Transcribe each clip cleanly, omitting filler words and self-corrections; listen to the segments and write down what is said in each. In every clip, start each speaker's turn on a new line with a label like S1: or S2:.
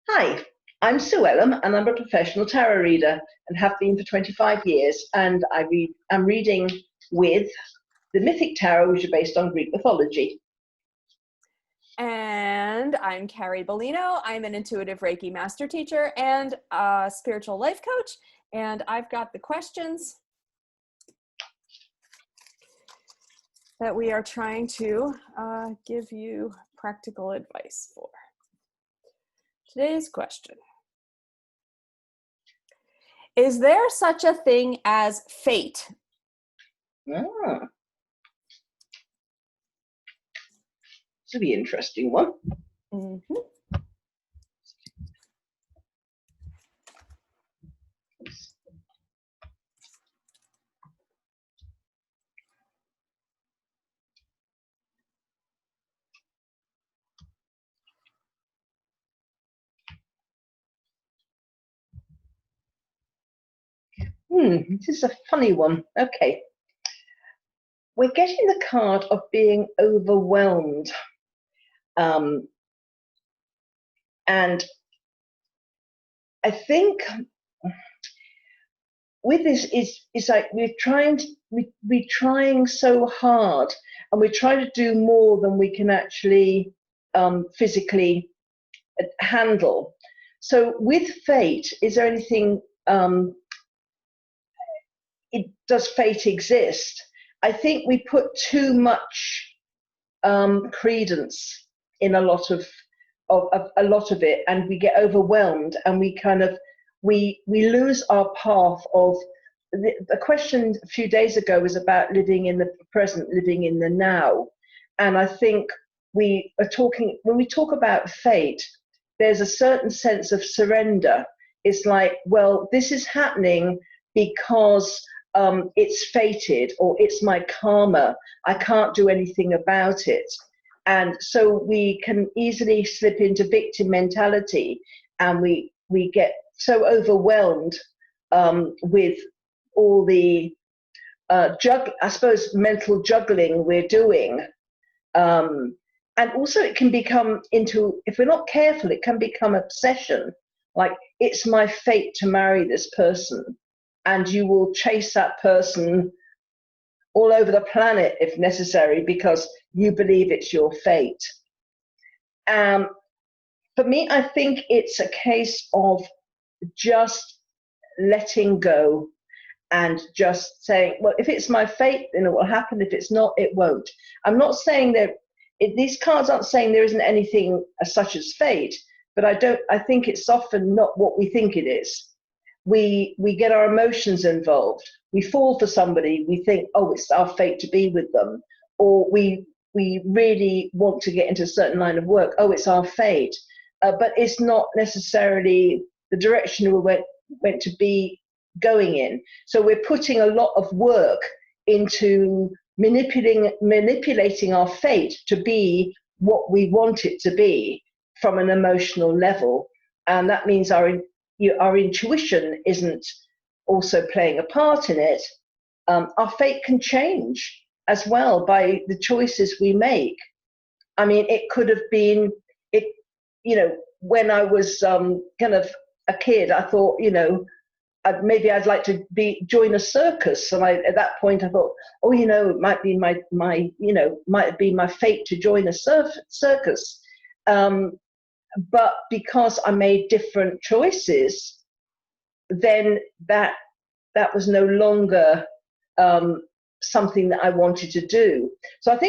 S1: Hi, I'm Sue Ellam, and I'm a professional tarot reader and have been for 25 years. And I'm reading with the Mythic Tarot, which is based on Greek mythology.
S2: And I'm Carrie Beleno. I'm an intuitive Reiki master teacher and a spiritual life coach. And I've got the questions that we are trying to give you practical advice for. Today's question: is there such a thing as fate?
S1: Ah, this will be an interesting one.
S2: Mm-hmm.
S1: This is a funny one. Okay. We're getting the card of being overwhelmed. And I think with this is like we're trying so hard, and we're trying to do more than we can actually physically handle. So with fate, is there anything, does fate exist? I think we put too much credence in a lot of it, and we get overwhelmed, and we lose our path of the question a few days ago was about living in the present, living in the now. And I think when we talk about fate, there's a certain sense of surrender. It's like, well, this is happening because it's fated, or it's my karma. I can't do anything about it. And so we can easily slip into victim mentality, and we get so overwhelmed with all the mental juggling we're doing. And also it can become if we're not careful, it can become obsession. Like, it's my fate to marry this person, and you will chase that person all over the planet if necessary because you believe it's your fate. For me, I think it's a case of just letting go and just saying, well, if it's my fate, then it will happen. If it's not, it won't. I'm not saying that these cards aren't saying there isn't anything as such as fate, but I think it's often not what we think it is. We get our emotions involved. We fall for somebody, we think, oh, it's our fate to be with them. Or we really want to get into a certain line of work. Oh, it's our fate. But it's not necessarily the direction we're meant to be going in. So we're putting a lot of work into manipulating our fate to be what we want it to be from an emotional level. And that means our intuition isn't also playing a part in it. Our fate can change as well by the choices we make. I mean, it could have been, when I was kind of a kid, I thought, maybe I'd like to join a circus. And at that point I thought, oh, it might be might be my fate to join a circus. But because I made different choices, then that was no longer something that I wanted to do. So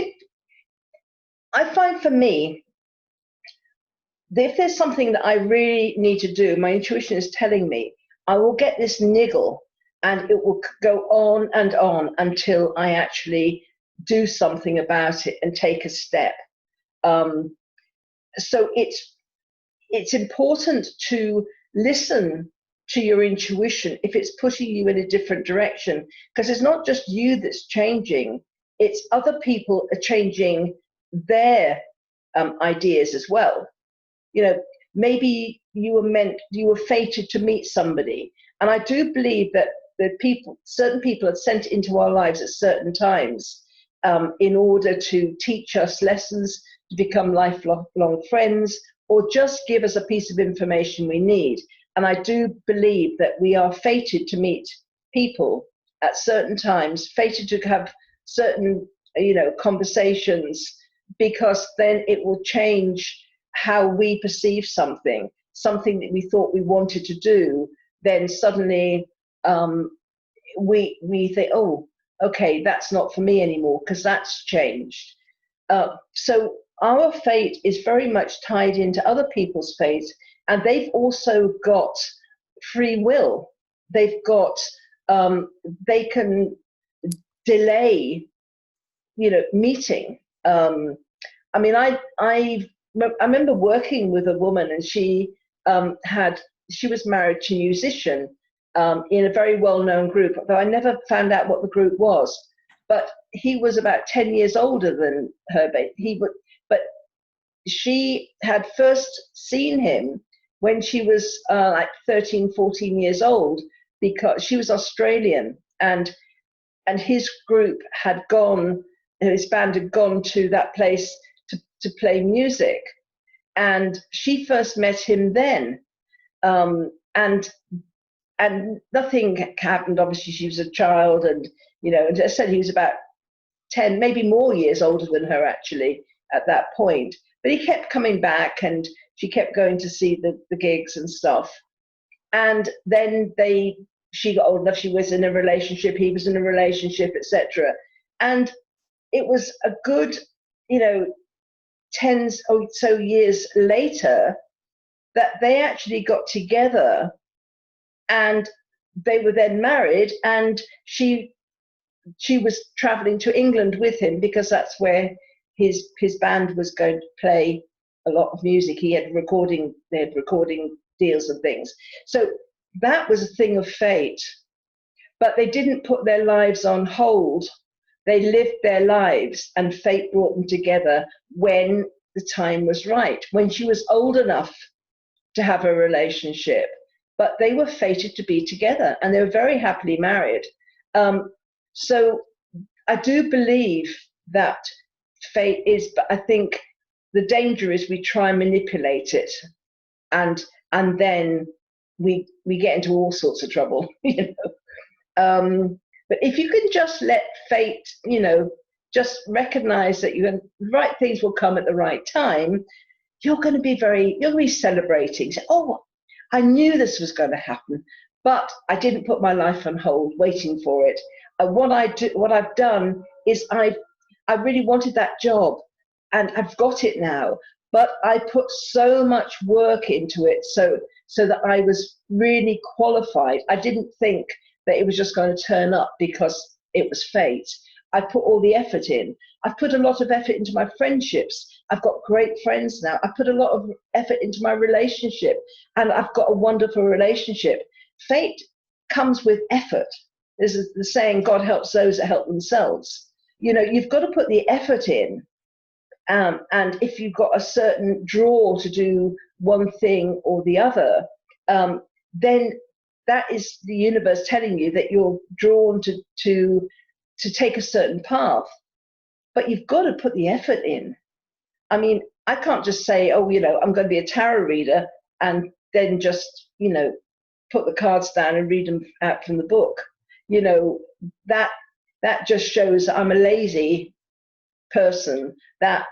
S1: I find for me, if there's something that I really need to do, my intuition is telling me, I will get this niggle, and it will go on and on until I actually do something about it and take a step. So it's important to listen to your intuition if it's pushing you in a different direction, because it's not just you that's changing, it's other people are changing their ideas as well. Maybe you were fated to meet somebody, and I do believe that certain people are sent into our lives at certain times in order to teach us lessons, to become lifelong friends, or just give us a piece of information we need. And I do believe that we are fated to meet people at certain times, fated to have certain, conversations, because then it will change how we perceive something that we thought we wanted to do. Then suddenly we think, oh, okay, that's not for me anymore because that's changed. So our fate is very much tied into other people's fate, and they've also got free will. They've got, they can delay, meeting. I mean, I remember working with a woman, and she was married to a musician in a very well-known group, though I never found out what the group was. But he was about 10 years older than her. But she had first seen him when she was like 13, 14 years old, because she was Australian, and his group had gone, his band had gone to that place to play music. And she first met him then. And nothing happened. Obviously, she was a child, and and I said he was about 10, maybe more years older than her actually at that point. But he kept coming back, and she kept going to see the gigs and stuff. And then she got old enough. She was in a relationship. He was in a relationship, etc. And it was a good, 10 or so years later that they actually got together, and they were then married, and she was traveling to England with him because that's where his band was going to play a lot of music. They had recording deals and things. So that was a thing of fate. But they didn't put their lives on hold. They lived their lives, and fate brought them together when the time was right, when she was old enough to have a relationship. But they were fated to be together, and they were very happily married. So I do believe that fate is, but I think the danger is we try and manipulate it, and then we get into all sorts of trouble, But if you can just let fate, just recognize that the right things will come at the right time, you're going to be celebrating. Say, oh, I knew this was going to happen, but I didn't put my life on hold waiting for it. What I've done is I really wanted that job, and I've got it now, but I put so much work into it so that I was really qualified. I didn't think that it was just going to turn up because it was fate. I put all the effort in. I've put a lot of effort into my friendships. I've got great friends now. I put a lot of effort into my relationship, and I've got a wonderful relationship. Fate comes with effort. This is the saying, God helps those that help themselves. You've got to put the effort in. And if you've got a certain draw to do one thing or the other, then that is the universe telling you that you're drawn to take a certain path. But you've got to put the effort in. I mean, I can't just say, oh, I'm going to be a tarot reader, and then just, put the cards down and read them out from the book. That just shows I'm a lazy person that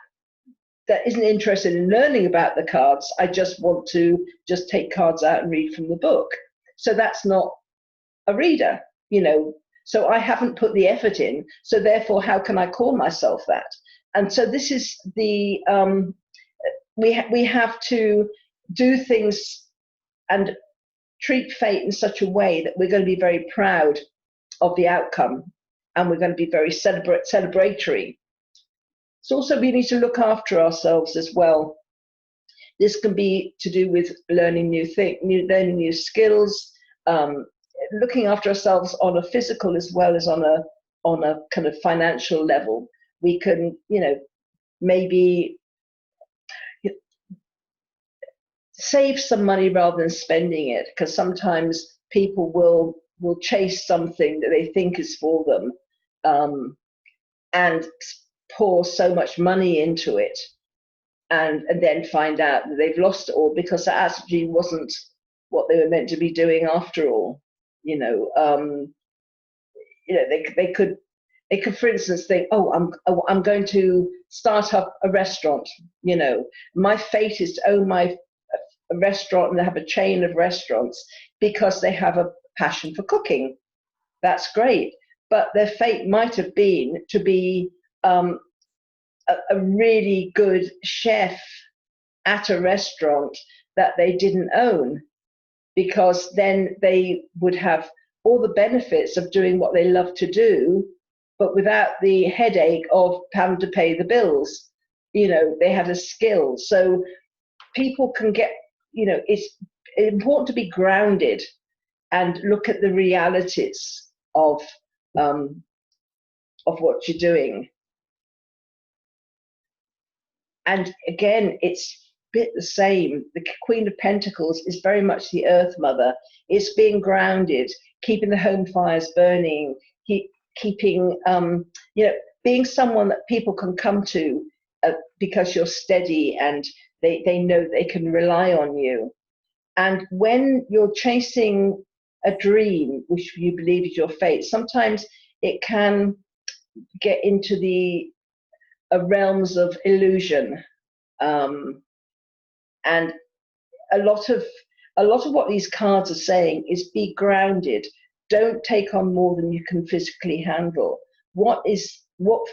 S1: isn't interested in learning about the cards. I just want to just take cards out and read from the book. So that's not a reader, So I haven't put the effort in. So therefore, how can I call myself that? And so this is the we have to do things and treat fate in such a way that we're going to be very proud of the outcome, and we're going to be very celebratory. So also we need to look after ourselves as well. This can be to do with learning learning new skills, looking after ourselves on a physical as well as on a kind of financial level. We can, maybe save some money rather than spending it, because sometimes people will chase something that they think is for them, and pour so much money into it, and then find out that they've lost it all because that actually wasn't what they were meant to be doing after all. They could, for instance, think, I'm going to start up a restaurant. My fate is to own a restaurant and have a chain of restaurants because they have a passion for cooking. That's great, but their fate might have been to be a really good chef at a restaurant that they didn't own, because then they would have all the benefits of doing what they love to do, but without the headache of having to pay the bills. They had a skill. So people can get, it's important to be grounded and look at the realities of what you're doing. And again, it's a bit the same. The Queen of Pentacles is very much the Earth Mother. It's being grounded, keeping the home fires burning, keeping, being someone that people can come to because you're steady and they know they can rely on you. And when you're chasing a dream, which you believe is your fate, sometimes it can get into the realms of illusion, and a lot of what these cards are saying is be grounded. Don't take on more than you can physically handle. What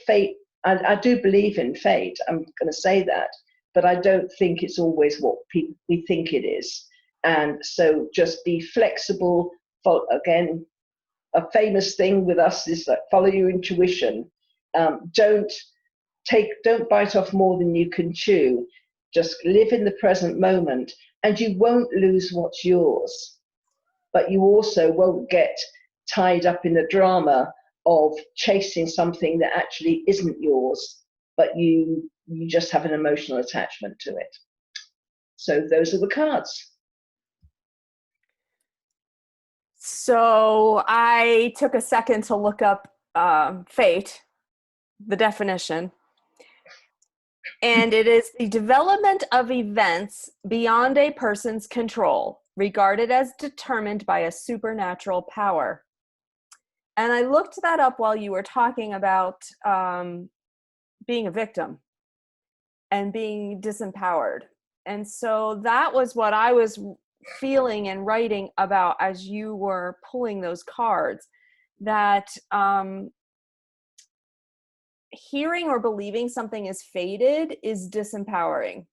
S1: fate? I do believe in fate. I'm going to say that, but I don't think it's always what we think it is. And so just be flexible. Again, a famous thing with us is like follow your intuition. Don't bite off more than you can chew. Just live in the present moment, and you won't lose what's yours, but you also won't get tied up in the drama of chasing something that actually isn't yours, but you just have an emotional attachment to it. So those are the cards.
S2: So I took a second to look up fate, the definition. And it is the development of events beyond a person's control, regarded as determined by a supernatural power. And I looked that up while you were talking about being a victim and being disempowered. And so that was what I was feeling and writing about as you were pulling those cards, that hearing or believing something is fated is disempowering.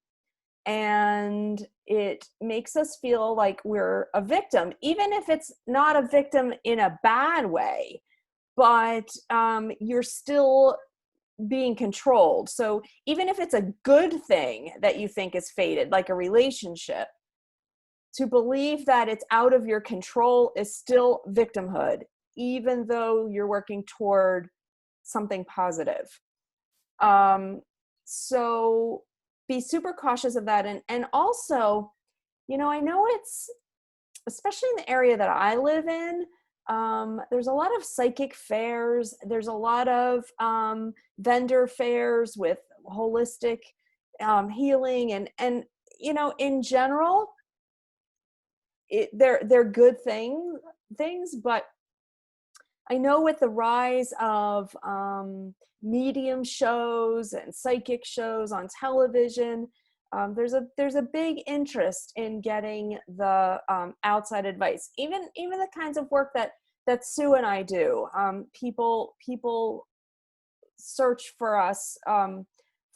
S2: And it makes us feel like we're a victim, even if it's not a victim in a bad way, but you're still being controlled. So even if it's a good thing that you think is fated, like a relationship, to believe that it's out of your control is still victimhood, even though you're working toward something positive. So be super cautious of that. And also, I know it's, especially in the area that I live in, there's a lot of psychic fairs. There's a lot of vendor fairs with holistic healing. And in general, they're good things, but I know with the rise of medium shows and psychic shows on television, there's a big interest in getting the outside advice. Even the kinds of work that Sue and I do. People search for us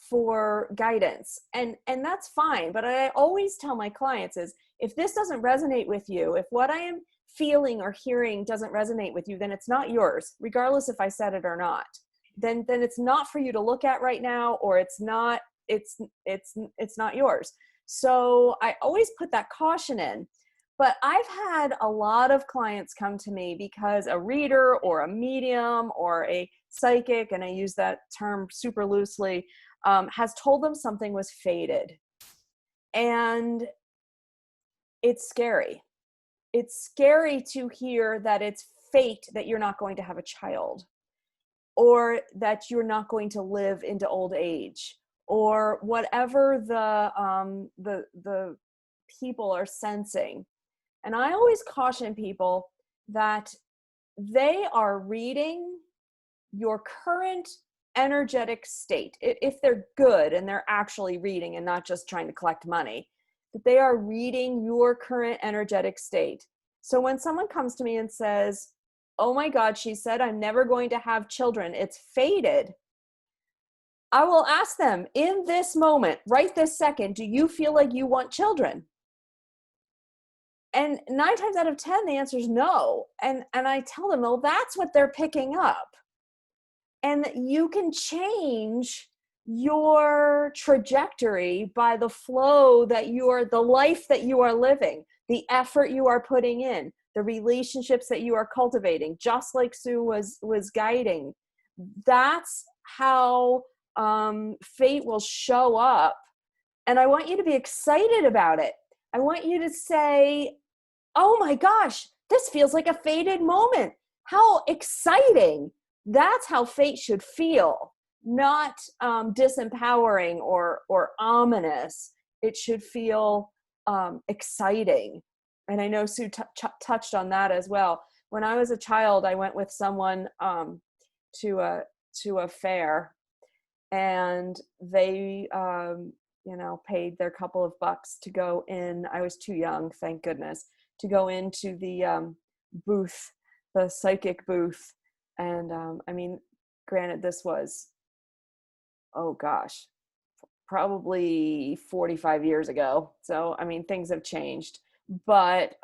S2: for guidance, and that's fine. But I always tell my clients is, if this doesn't resonate with you, if what I am feeling or hearing doesn't resonate with you, then it's not yours, regardless if I said it or not. Then it's not for you to look at right now, or it's not yours. So I always put that caution in. But I've had a lot of clients come to me because a reader or a medium or a psychic, and I use that term super loosely, has told them something was fated. And it's scary. It's scary to hear that it's fate that you're not going to have a child, or that you're not going to live into old age, or whatever the people are sensing. And I always caution people that they are reading your current energetic state. If they're good and they're actually reading and not just trying to collect money, that they are reading your current energetic state. So when someone comes to me and says, oh my God, she said, I'm never going to have children, it's fated, I will ask them, in this moment, right this second, do you feel like you want children? And 9 times out of 10, the answer is no. And I tell them, well, that's what they're picking up. And you can change your trajectory by the flow that the life that you are living, the effort you are putting in, the relationships that you are cultivating, just like Sue was guiding. That's how fate will show up. And I want you to be excited about it. I want you to say, oh my gosh, this feels like a fated moment. How exciting. That's how fate should feel, not disempowering or ominous. It should feel exciting. And I know Sue touched on that as well. When I was a child, I went with someone to a fair, and they paid their couple of bucks to go in. I was too young, thank goodness, to go into the booth, the psychic booth. And granted, this was, oh gosh, probably 45 years ago. So, things have changed. But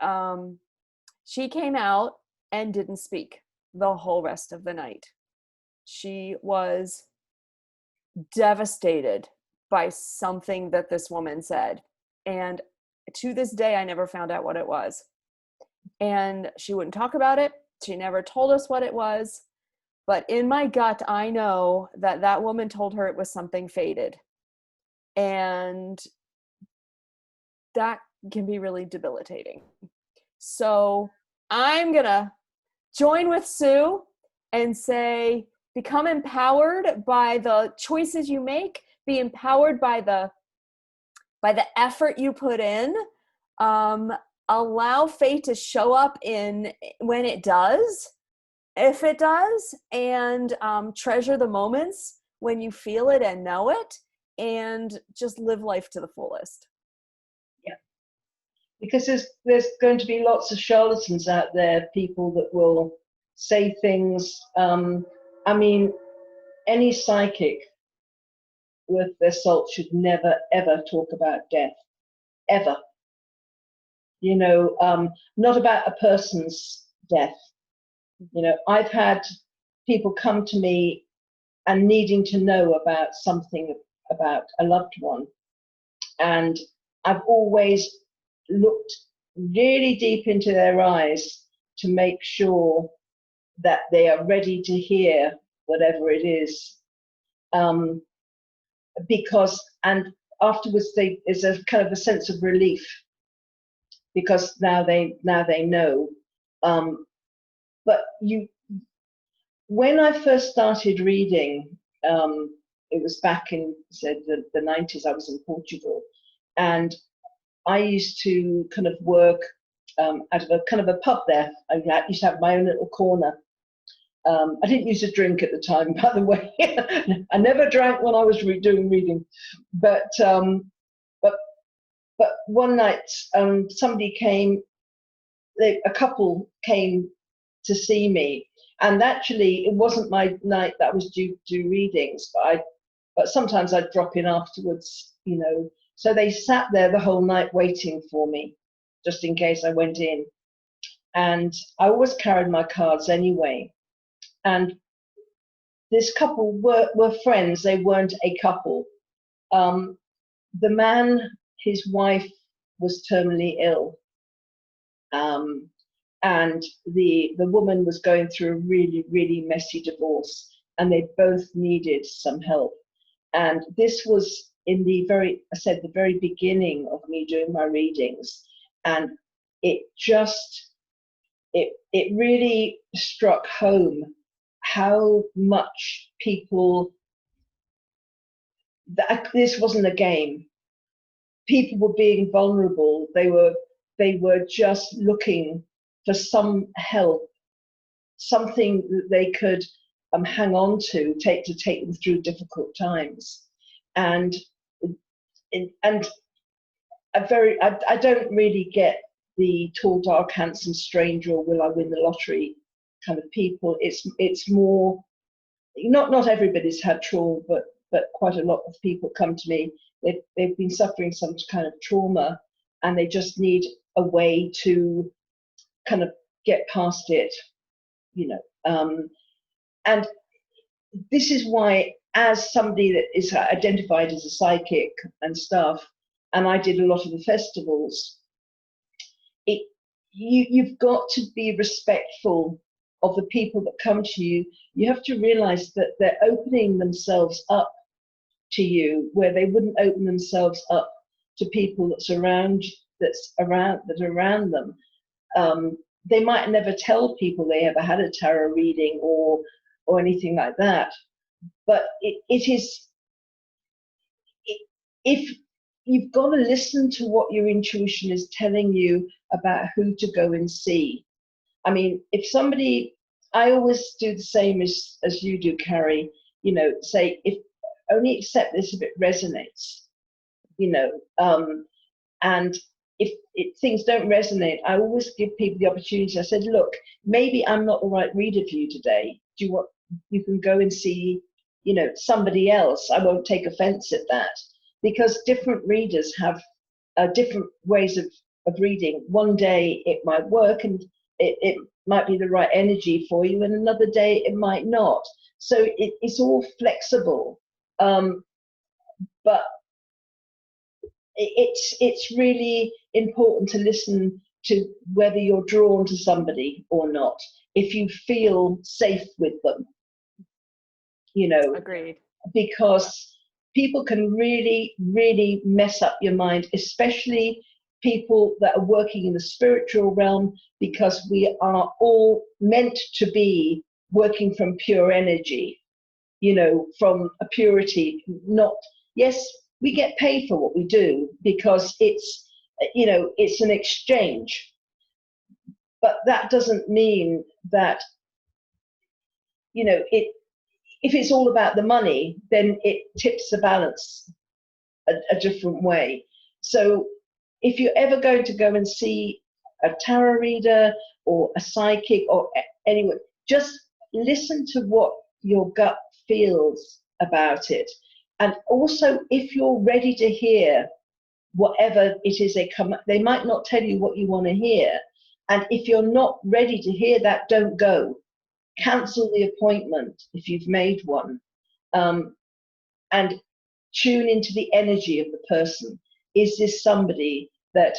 S2: she came out and didn't speak the whole rest of the night. She was devastated by something that this woman said. And to this day, I never found out what it was. And she wouldn't talk about it. She never told us what it was. But in my gut, I know that woman told her it was something fated. And that can be really debilitating. So I'm going to join with Sue and say, become empowered by the choices you make, be empowered by the effort you put in, allow fate to show up when it does, if it does, and treasure the moments when you feel it and know it, and just live life to the fullest.
S1: Yeah, because there's going to be lots of charlatans out there, people that will say things. Any psychic worth their salt should never ever talk about death, ever. Not about a person's death. I've had people come to me and needing to know about something about a loved one, and I've always looked really deep into their eyes to make sure that they are ready to hear whatever it is, and afterwards there's a kind of a sense of relief, because now they know. But when I first started reading, it was back in the 90s. I was in Portugal, and I used to kind of work out of a kind of a pub there. I used to have my own little corner. I didn't use to drink at the time, by the way. I never drank when I was doing reading, but one night somebody came. A couple came to see me, and actually it wasn't my night that I was due to do readings, but sometimes I'd drop in afterwards, So they sat there the whole night waiting for me, just in case I went in. And I always carried my cards anyway. And this couple were friends. They weren't a couple. The man, his wife was terminally ill. And the woman was going through a really, really messy divorce, and they both needed some help. And this was in the very beginning of me doing my readings, and it really struck home how much people that this wasn't a game. People were being vulnerable. They were just looking for some help, something that they could hang on to take them through difficult times. And I don't really get the tall, dark, handsome stranger or will I win the lottery kind of people. It's more, not everybody's had trauma, but quite a lot of people come to me. They've been suffering some kind of trauma, and they just need a way to kind of get past it, you know. And this is why, as somebody that is identified as a psychic and stuff, and I did a lot of the festivals, you've got to be respectful of the people that come to you. You have to realize that they're opening themselves up to you where they wouldn't open themselves up to people that are around them. They might never tell people they ever had a tarot reading or anything like that, but if you've got to listen to what your intuition is telling you about who to go and see. I mean, I always do the same as you do, Carrie, you know, say, if only accept this if it resonates, you know, and if things don't resonate, I always give people the opportunity. I said, look, maybe I'm not the right reader for you today. You can go and see, you know, somebody else. I won't take offense at that, because different readers have different ways of reading. One day it might work and it might be the right energy for you, and another day it might not. So it's all flexible. But it's really important to listen to whether you're drawn to somebody or not, if you feel safe with them, you know.
S2: Agreed.
S1: Because people can really, really mess up your mind, especially people that are working in the spiritual realm, because we are all meant to be working from pure energy, you know, from a purity. Yes, we get paid for what we do because it's, you know, it's an exchange, but that doesn't mean that, you know, if it's all about the money, then it tips the balance a different way. So if you're ever going to go and see a tarot reader or a psychic or anyone, just listen to what your gut feels about it. And also, if you're ready to hear whatever it is they might not tell you what you want to hear. And if you're not ready to hear that, don't go. Cancel the appointment if you've made one, and tune into the energy of the person. Is this somebody that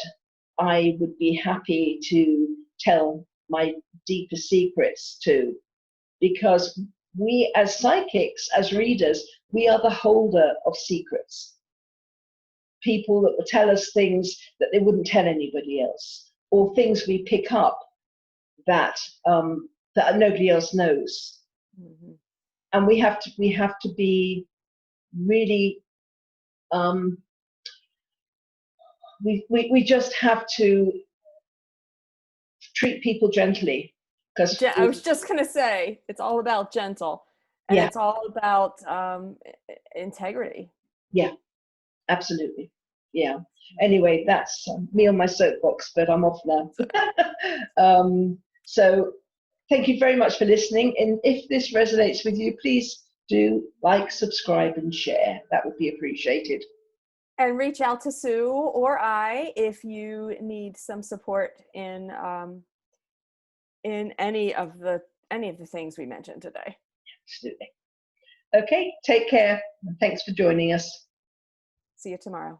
S1: I would be happy to tell my deeper secrets to? Because we as psychics, as readers, we are the holder of secrets. People that will tell us things that they wouldn't tell anybody else, or things we pick up that nobody else knows. Mm-hmm. And we have to be really, we just have to treat people gently. Because
S2: I was just gonna say, it's all about gentle, and it's all about integrity.
S1: Yeah, absolutely. Yeah. Anyway, that's me on my soapbox, but I'm off now. So thank you very much for listening. And if this resonates with you, please do like, subscribe, and share. That would be appreciated.
S2: And reach out to Sue or I if you need some support in any of the things we mentioned today.
S1: Absolutely. Okay, take care. Thanks for joining us.
S2: See you tomorrow.